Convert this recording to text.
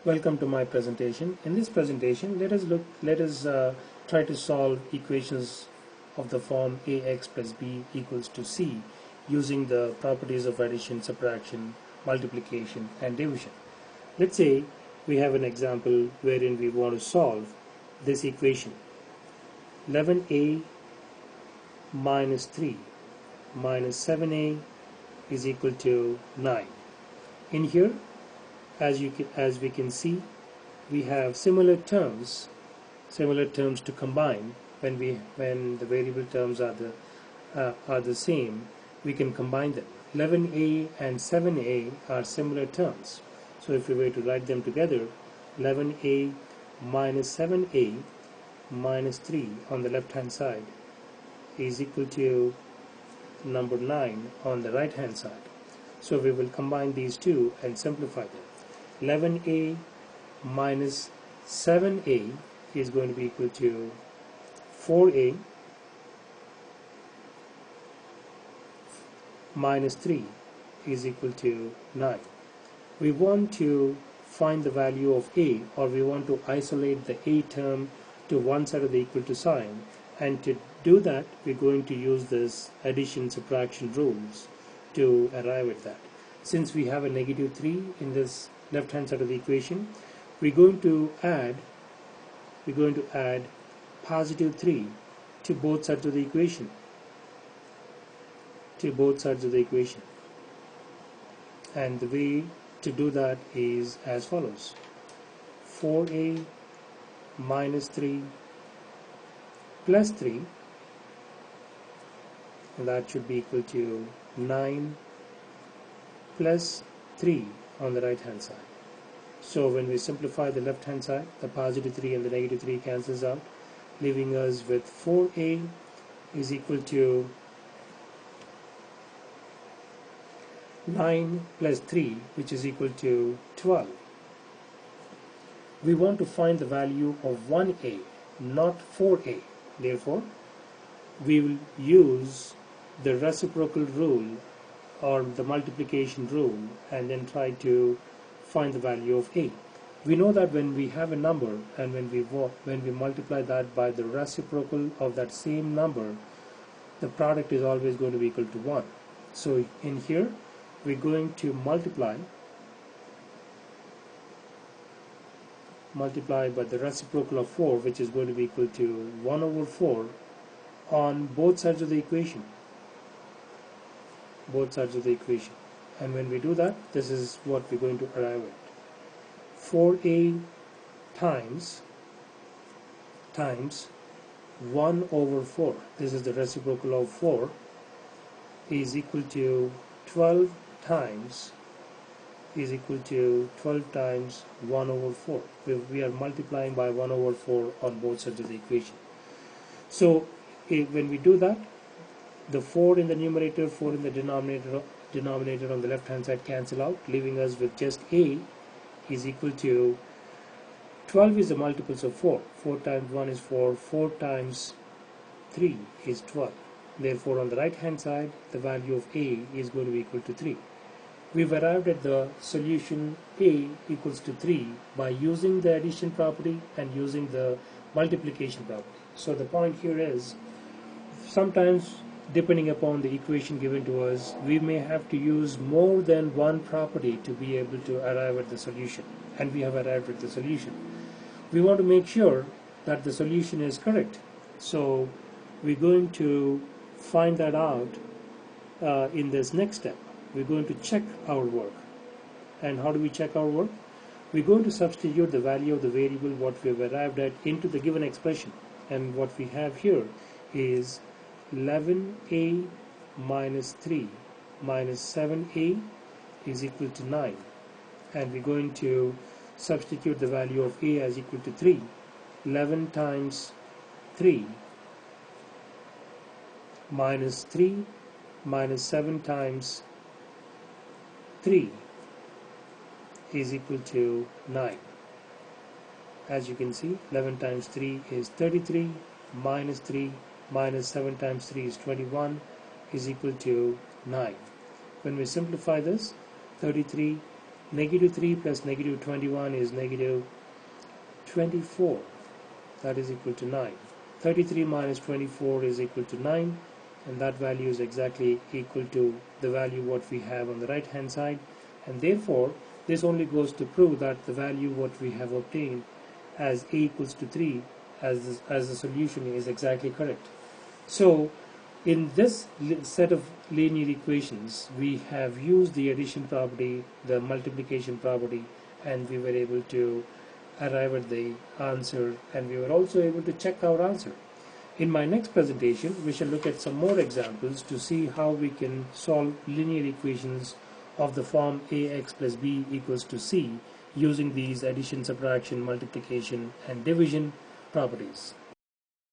Welcome to my presentation. In this presentation, let us try to solve equations of the form ax plus b equals to c using the properties of addition, subtraction, multiplication, and division. Let's say we have an example wherein we want to solve this equation. 11a minus 3 minus 7a is equal to 9. In here, as we can see, we have similar terms to combine. When the variable terms are the same, we can combine them. 11a and 7a are similar terms. So if we were to write them together, 11a minus 7a minus 3 on the left hand side is equal to number 9 on the right hand side. So we will combine these two and simplify them. 11a minus 7a is going to be equal to 4a minus 3 is equal to 9. We want to find the value of a, or we want to isolate the a term to one side of the equal to sign, and to do that we're going to use this addition subtraction rules to arrive at that. Since we have a negative 3 in this left hand side of the equation, we're going to add positive 3 to both sides of the equation, and the way to do that is as follows: 4a minus 3 plus 3, and that should be equal to 9 plus 3 on the right hand side. So when we simplify the left hand side, the positive 3 and the negative 3 cancels out, leaving us with 4a is equal to 9 plus 3, which is equal to 12. We want to find the value of 1a, not 4a. Therefore, we will use the reciprocal rule or the multiplication rule and then try to find the value of a. We know that when we have a number and when we multiply that by the reciprocal of that same number, the product is always going to be equal to 1. So in here we're going to multiply by the reciprocal of 4, which is going to be equal to 1 over 4 on both sides of the equation. And when we do that, this is what we're going to arrive at: 4a times 1 over 4, this is the reciprocal of 4, is equal to 12 times 1 over 4. We are multiplying by 1 over 4 on both sides of the equation. So when we do that, the 4 in the numerator, 4 in the denominator on the left hand side cancel out, leaving us with just a is equal to 12 is the multiples of 4. 4 times 1 is 4. 4 times 3 is 12. Therefore, on the right hand side, the value of a is going to be equal to 3. We've arrived at the solution a equals to 3 by using the addition property and using the multiplication property. So the point here is, sometimes depending upon the equation given to us, we may have to use more than one property to be able to arrive at the solution, and we have arrived at the solution. We want to make sure that the solution is correct, so we're going to find that out in this next step. We're going to check our work. And how do we check our work? We're going to substitute the value of the variable what we have arrived at into the given expression, and what we have here is 11a minus 3 minus 7a is equal to 9, and we're going to substitute the value of a as equal to 3. 11 times 3 minus 3 minus 7 times 3 is equal to 9. As you can see, 11 times 3 is 33, minus 3 minus 7 times 3 is 21, is equal to 9. When we simplify this, 33 Negative 3 plus negative 21 is negative 24. That is equal to 9. 33 minus 24 is equal to 9, and that value is exactly equal to the value what we have on the right hand side, and therefore this only goes to prove that the value what we have obtained as a equals to 3 as the solution is exactly correct. So in this set of linear equations, we have used the addition property, the multiplication property, and we were able to arrive at the answer, and we were also able to check our answer. In my next presentation, we shall look at some more examples to see how we can solve linear equations of the form ax plus b equals to c using these addition, subtraction, multiplication, and division properties.